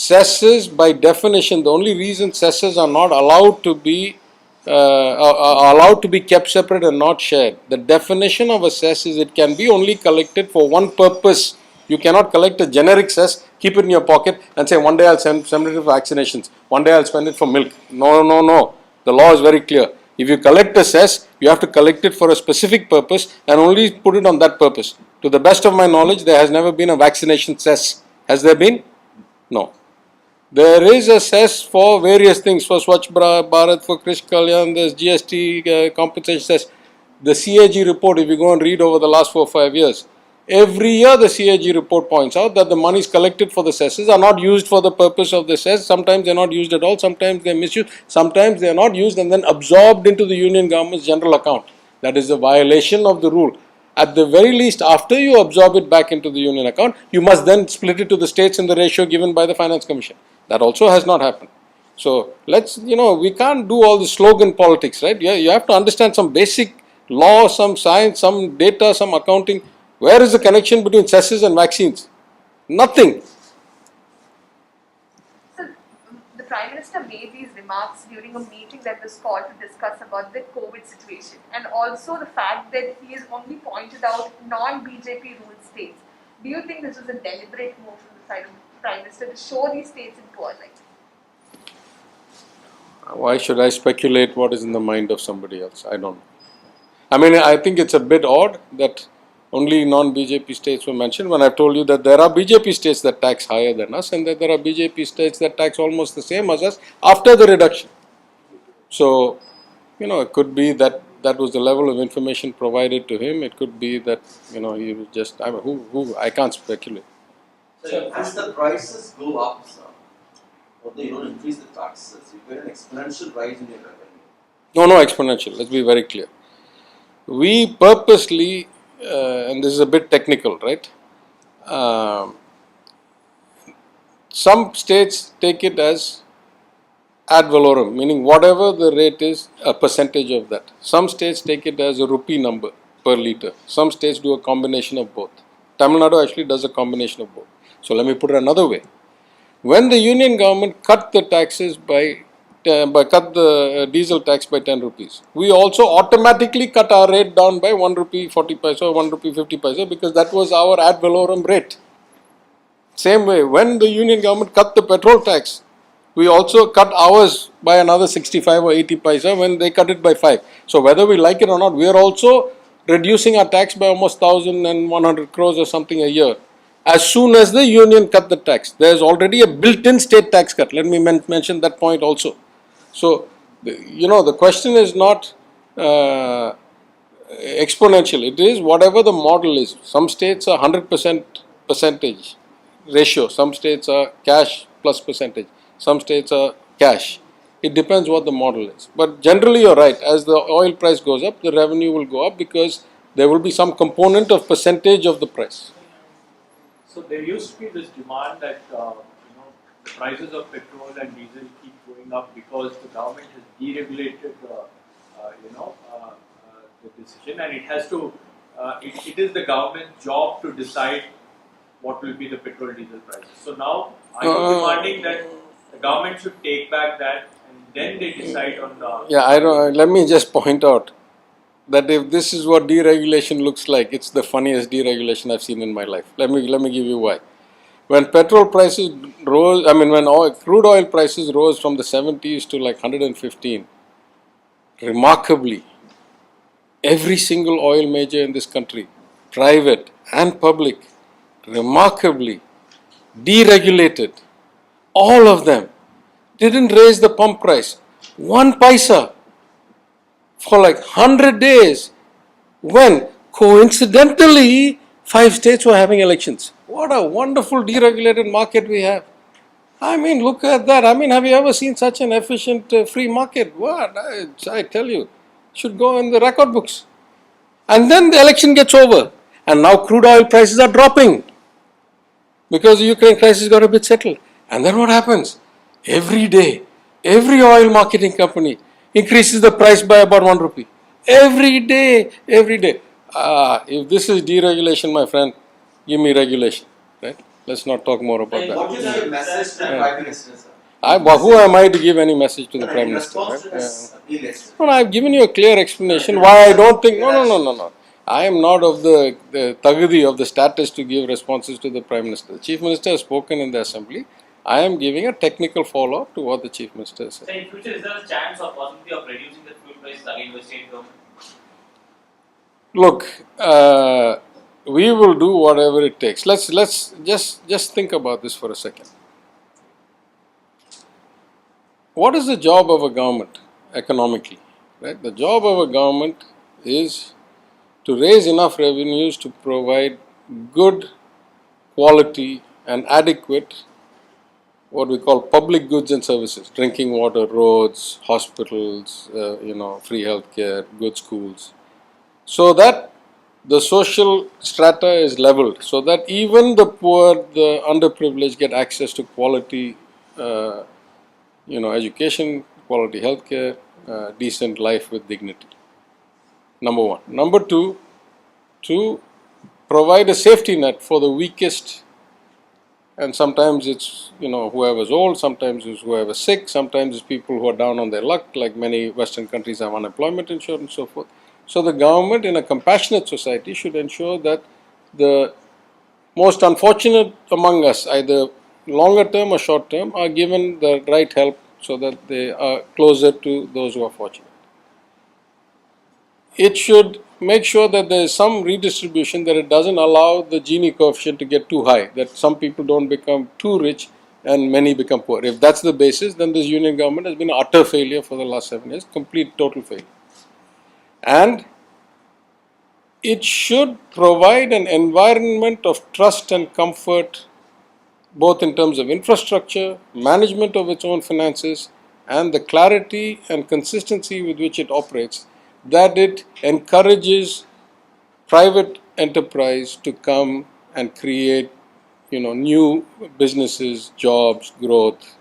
cesses by definition, the only reason cesses are not allowed to be kept separate and not shared. The definition of a cess is it can be only collected for one purpose. You cannot collect a generic cess, keep it in your pocket and say one day I'll send it for vaccinations, one day I'll spend it for milk. No, no, no. The law is very clear. If you collect a cess, you have to collect it for a specific purpose and only put it on that purpose. To the best of my knowledge, there has never been a vaccination cess. Has there been? No. There is a cess for various things, for Swachh Bharat, for Krish Kalyan, there's GST compensation cess. The CAG report, if you go and read over the last 4 or 5 years, every year the CAG report points out that the monies collected for the cesses are not used for the purpose of the cess. Sometimes they are not used at all, sometimes they are misused, sometimes they are not used and then absorbed into the union government's general account. That is a violation of the rule. At the very least, after you absorb it back into the union account, you must then split it to the states in the ratio given by the Finance Commission. That also has not happened. So let's, we can't do all the slogan politics, right? You have to understand some basic law, some science, some data, some accounting. Where is the connection between cesses and vaccines? Nothing. So the Prime Minister made these remarks during a meeting that was called to discuss about the COVID situation and also the fact that he has only pointed out non-BJP ruled states. Do you think this was a deliberate move from the side of the Prime Minister to show these states in poor light? Why should I speculate what is in the mind of somebody else? I don't know. I mean, I think it's a bit odd that only non-BJP states were mentioned when I've told you that there are BJP states that tax higher than us and that there are BJP states that tax almost the same as us after the reduction. So, it could be that that was the level of information provided to him. It could be that, he was just, I can't speculate. So as the prices go up, sir, although you don't increase the taxes, you get an exponential rise in your revenue. No exponential. Let's be very clear. We purposely, and this is a bit technical, right? Some states take it as ad valorem, meaning whatever the rate is, a percentage of that. Some states take it as a rupee number per litre. Some states do a combination of both. Tamil Nadu actually does a combination of both. So let me put it another way. When the union government cut the taxes cut the diesel tax by 10 rupees, we also automatically cut our rate down by 1 rupee 40 paisa or 1 rupee 50 paisa because that was our ad valorem rate. Same way, when the union government cut the petrol tax, we also cut ours by another 65 or 80 paisa when they cut it by 5. So whether we like it or not, we are also reducing our tax by almost 1,100 crores or something a year. As soon as the union cut the tax, there is already a built-in state tax cut. Let me mention that point also. So, the question is not exponential. It is whatever the model is. Some states are 100% percentage ratio. Some states are cash plus percentage. Some states are cash. It depends what the model is. But generally, you're right. As the oil price goes up, the revenue will go up because there will be some component of percentage of the price. So there used to be this demand that the prices of petrol and diesel keep going up because the government has deregulated the decision, and it has to. It is the government's job to decide what will be the petrol diesel prices. So now are you demanding that the government should take back that and then they decide on the? Yeah, let me just point out that if this is what deregulation looks like, it's the funniest deregulation I've seen in my life. Let me give you why. When petrol prices rose, when crude oil prices rose from the 70s to like 115, remarkably, every single oil major in this country, private and public, remarkably deregulated. All of them didn't raise the pump price 1 paisa for like 100 days when coincidentally 5 states were having elections. What a wonderful deregulated market we have. Look at that. Have you ever seen such an efficient free market? What? I tell you, should go in the record books. And then the election gets over and now crude oil prices are dropping because the Ukraine crisis got a bit settled. And then what happens? Every day, every oil marketing company increases the price by about 1 rupee. Every day. If this is deregulation, my friend, give me regulation. Right? Let's not talk more about that. What is your message to the Prime Minister, sir? Who am I to give any message to the No, Prime in Minister? response Right? to this appeal yesterday. No, I've given you a clear explanation why I don't think. No. I am not of the tagudi of the status to give responses to the Prime Minister. The Chief Minister has spoken in the Assembly. I am giving a technical follow up to what the Chief Minister has said. So in future, is there a chance or possibility of reducing the fuel prices again by state government? Look, we will do whatever it takes. Let's just think about this for a second. What is the job of a government economically? Right? The job of a government is to raise enough revenues to provide good quality and adequate what we call public goods and services: drinking water, roads, hospitals, free healthcare, good schools, so that the social strata is leveled, so that even the poor, the underprivileged get access to quality, education, quality healthcare, decent life with dignity. Number one. Number two, to provide a safety net for the weakest, and sometimes it's whoever's old, sometimes it's whoever's sick, sometimes it's people who are down on their luck, like many Western countries have unemployment insurance and so forth. So the government in a compassionate society should ensure that the most unfortunate among us, either longer term or short term, are given the right help so that they are closer to those who are fortunate. It should make sure that there is some redistribution, that it doesn't allow the Gini coefficient to get too high, that some people don't become too rich and many become poor. If that's the basis, then this union government has been an utter failure for the last 7 years, complete, total failure. And it should provide an environment of trust and comfort, both in terms of infrastructure, management of its own finances, and the clarity and consistency with which it operates, that it encourages private enterprise to come and create, new businesses, jobs, growth,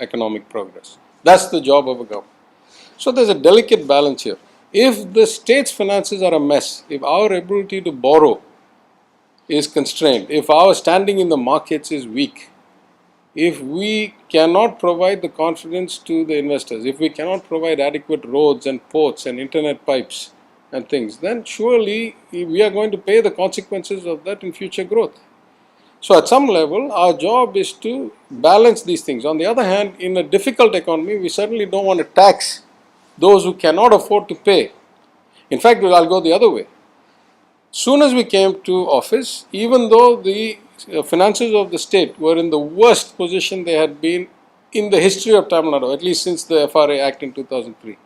economic progress. That's the job of a government. So there's a delicate balance here. If the state's finances are a mess, if our ability to borrow is constrained, if our standing in the markets is weak, if we cannot provide the confidence to the investors, if we cannot provide adequate roads and ports and internet pipes and things, then surely we are going to pay the consequences of that in future growth. So at some level, our job is to balance these things. On the other hand, in a difficult economy, we certainly don't want to tax those who cannot afford to pay. In fact, I'll go the other way. Soon as we came to office, even though the finances of the state were in the worst position they had been in the history of Tamil Nadu, at least since the FRA Act in 2003.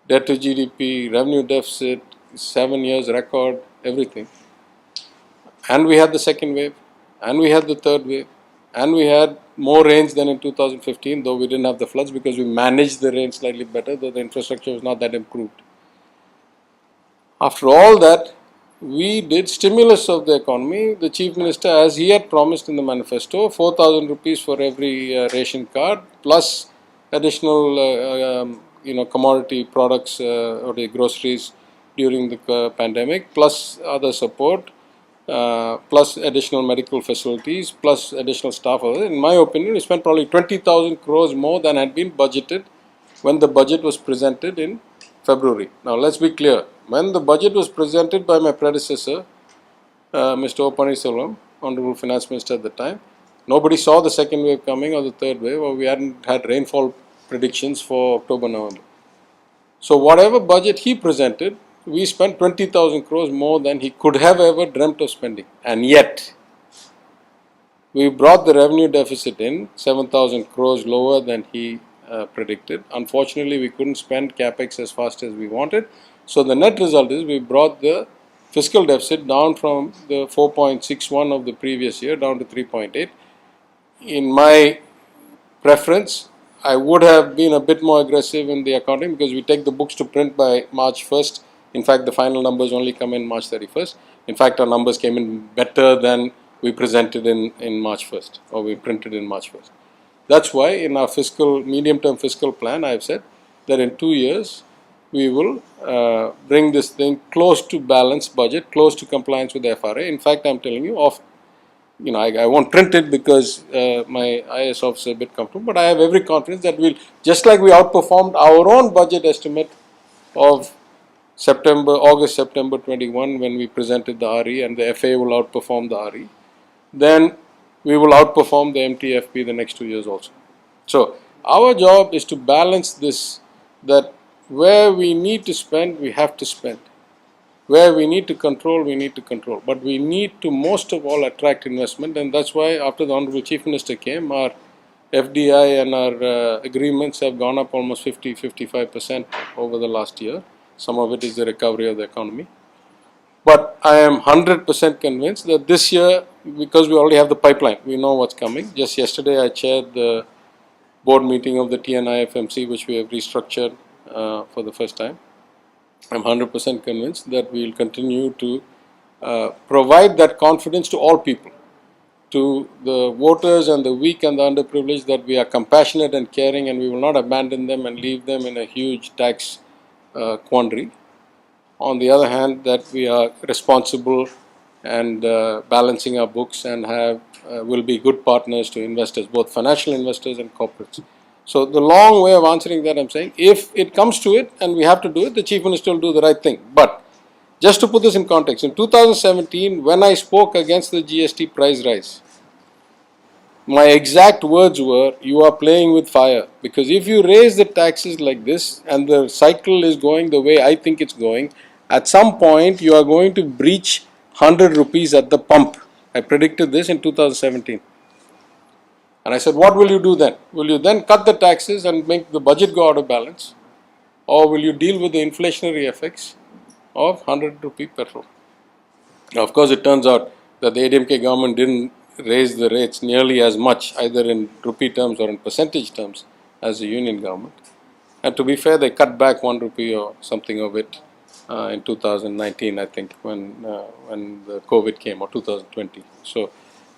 Debt to GDP, revenue deficit, 7 years record, everything. And we had the second wave, and we had the third wave, and we had more rains than in 2015, though we didn't have the floods because we managed the rain slightly better, though the infrastructure was not that improved. After all that, we did stimulus of the economy. The Chief Minister, as he had promised in the manifesto, 4,000 rupees for every ration card, plus additional commodity products or the groceries during the pandemic, plus other support, plus additional medical facilities, plus additional staff. In my opinion, we spent probably 20,000 crores more than had been budgeted when the budget was presented in February. Now let's be clear. When the budget was presented by my predecessor, Mr. O. Pannirselvam, Honorable Finance Minister at the time, nobody saw the second wave coming or the third wave, or we hadn't had rainfall predictions for October, November. So whatever budget he presented, we spent 20,000 crores more than he could have ever dreamt of spending. And yet, we brought the revenue deficit in 7,000 crores lower than he predicted. Unfortunately, we couldn't spend capex as fast as we wanted. So the net result is we brought the fiscal deficit down from the 4.61 of the previous year down to 3.8. In my preference, I would have been a bit more aggressive in the accounting because we take the books to print by March 1st. In fact, the final numbers only come in March 31st. In fact, our numbers came in better than we presented in March 1st, or we printed in March 1st. That's why in our medium-term fiscal plan, I've said that in 2 years, we will bring this thing close to balanced budget, close to compliance with the FRA. In fact, I'm telling you, of I won't print it because my IS officer is a bit comfortable, but I have every confidence that we'll, just like we outperformed our own budget estimate of August, September 21 when we presented the RE, and the FA will outperform the RE, then we will outperform the MTFP the next 2 years also. So our job is to balance this, that where we need to spend, we have to spend. Where we need to control, we need to control. But we need to most of all attract investment, and that's why after the Honorable Chief Minister came, our FDI and our agreements have gone up almost 50-55% over the last year. Some of it is the recovery of the economy. But I am 100% convinced that this year, because we already have the pipeline, we know what's coming. Just yesterday I chaired the board meeting of the TNIFMC, which we have restructured for the first time. I'm 100% convinced that we will continue to provide that confidence to all people, to the voters and the weak and the underprivileged, that we are compassionate and caring and we will not abandon them and leave them in a huge tax quandary. On the other hand, that we are responsible and balancing our books and will be good partners to investors, both financial investors and corporates. So the long way of answering that, I'm saying, if it comes to it and we have to do it, the Chief Minister will do the right thing. But just to put this in context, in 2017, when I spoke against the GST price rise, my exact words were, you are playing with fire, because if you raise the taxes like this and the cycle is going the way I think it's going, at some point you are going to breach 100 rupees at the pump. I predicted this in 2017. And I said, what will you do then? Will you then cut the taxes and make the budget go out of balance? Or will you deal with the inflationary effects of 100 rupee petrol? Now, of course, it turns out that the ADMK government didn't raise the rates nearly as much, either in rupee terms or in percentage terms, as the union government. And to be fair, they cut back 1 rupee or something of it in 2019, I think, when the COVID came, or 2020. So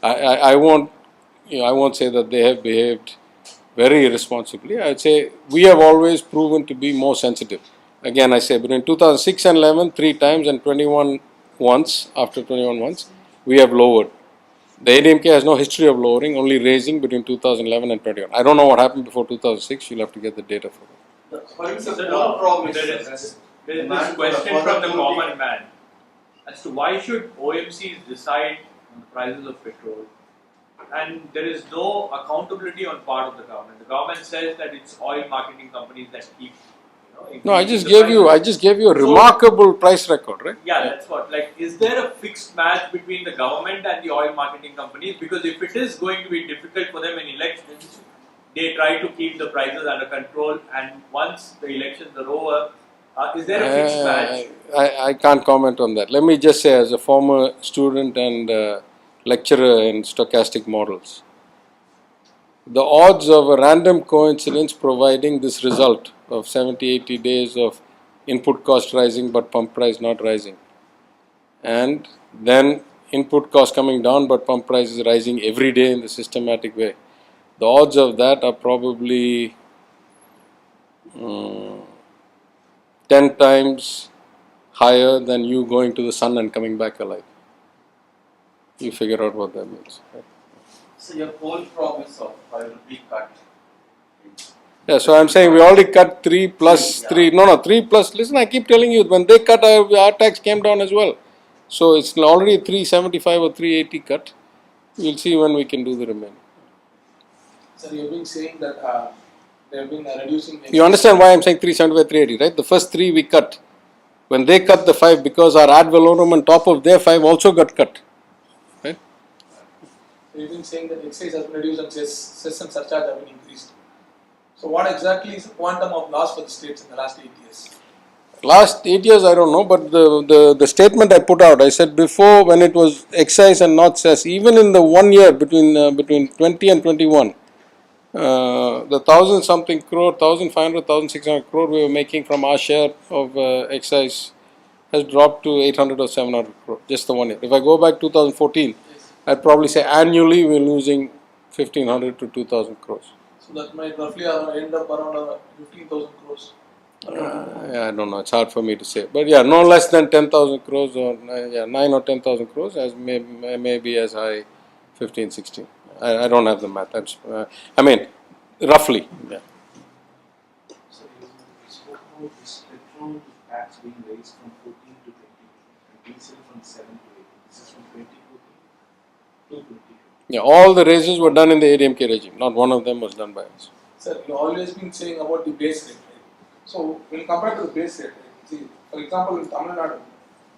I won't say that they have behaved very irresponsibly. I'd say we have always proven to be more sensitive. Again, I say between 2006 and 11, 3 times, and 21 once, after 21 once, we have lowered. The ADMK has no history of lowering, only raising between 2011 and 21. I don't know what happened before 2006, you'll have to get the data for that. But it's a So core promise. there is this question from the common man as to why should OMCs decide on the prices of petrol, and there is no accountability on part of the government. The government says that it's oil marketing companies that keep, No, I just gave you a So- remarkable price record, right? Yeah, that's what. Like, is there a fixed match between the government and the oil marketing companies? Because if it is going to be difficult for them in elections, they try to keep the prices under control, and once the elections are over, is there a fixed match? I can't comment on that. Let me just say, as a former student and lecturer in stochastic models, the odds of a random coincidence providing this result of 70-80 days of input cost rising but pump price not rising, and then input cost coming down but pump price is rising every day in the systematic way, the odds of that are probably 10 times higher than you going to the sun and coming back alive. You figure out what that means. Right? So your whole promise of 5 rupee cut. Yeah, so I'm saying we already cut 3 plus 3. No, 3 plus. Listen, I keep telling you, when they cut, our tax came down as well. So it's already a 375 or 380 cut. We'll see when we can do the remaining. Sir, you've been saying that they have been reducing. You understand why I'm saying 375, 380, right? The first 3 we cut. When they cut the 5, because our ad valorem on top of their 5 also got cut. Right? You've been saying that excise has been reduced and cess and surcharge have been increased. So what exactly is the quantum of loss for the states in the last 8 years? Last 8 years, I don't know, but the statement I put out, I said before, when it was excise and not cess, even in the 1 year between 20 and 21, the 1,000 something crore, 1,500, 1,600 crore we were making from our share of excise has dropped to 800 or 700 crore, just the 1 year. If I go back 2014, I'd probably say annually we're losing 1,500 to 2,000 crores. So that might roughly end up around 15,000 crores. I don't know, it's hard for me to say. But yeah, no less than 10,000 crores or 9 or 10,000 crores, as may be as high 15, 16. I don't have the math. That's, I mean, roughly. Yeah. So you spoke about this petrol tax being raised from 14 to 20 and diesel from 7 to 8. This is from 2014 to 2020. Yeah, all the raises were done in the ADMK regime. Not one of them was done by us. Sir, you always been saying about the base rate, right? So when you compare to the base rate, right? See, for example, in Tamil Nadu,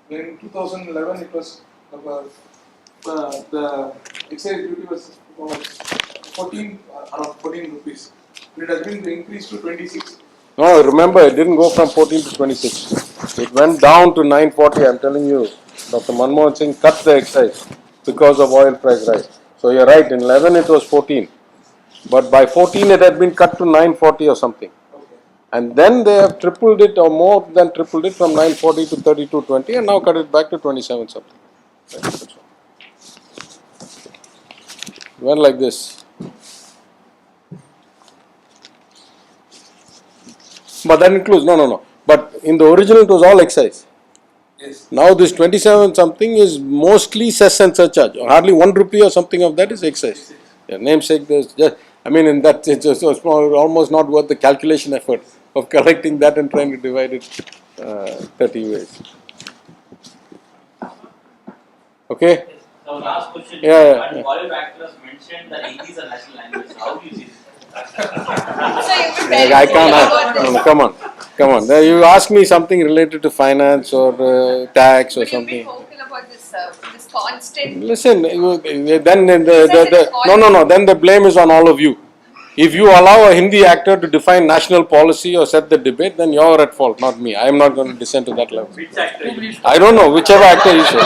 when in 2011 it was the excise duty was 14 around 14 rupees. It has been increased to 26. No, remember, it didn't go from 14 to 26. It went down to 940. I'm telling you, Dr. Manmohan Singh cut the excise because of oil price rise. So you're right, in 11 it was 14. But by 14 it had been cut to 940 or something. Okay. And then they have tripled it or more than tripled it from 940 to 3220 and now cut it back to 27 something. That's all. Went like this. But that includes, no. But in the original it was all excise. Yes. Now this 27 something is mostly cess and surcharge. Hardly 1 rupee or something of that is excise. Yeah, namesake, there's just, I mean, in that it's almost not worth the calculation effort of collecting that and trying to divide it 30 ways. Okay? So last question. Yeah. And Bollywood actors mentioned that Hindi is a national language. So how do you see this? So you've been I very can't. vocal about this. No, come on. You ask me something related to finance or tax or But you've something. been vocal about this constant. Listen, then then the blame is on all of you. If you allow a Hindi actor to define national policy or set the debate, then you're at fault, not me. I am not going to descend to that level. Which actor? I don't know, whichever actor you say.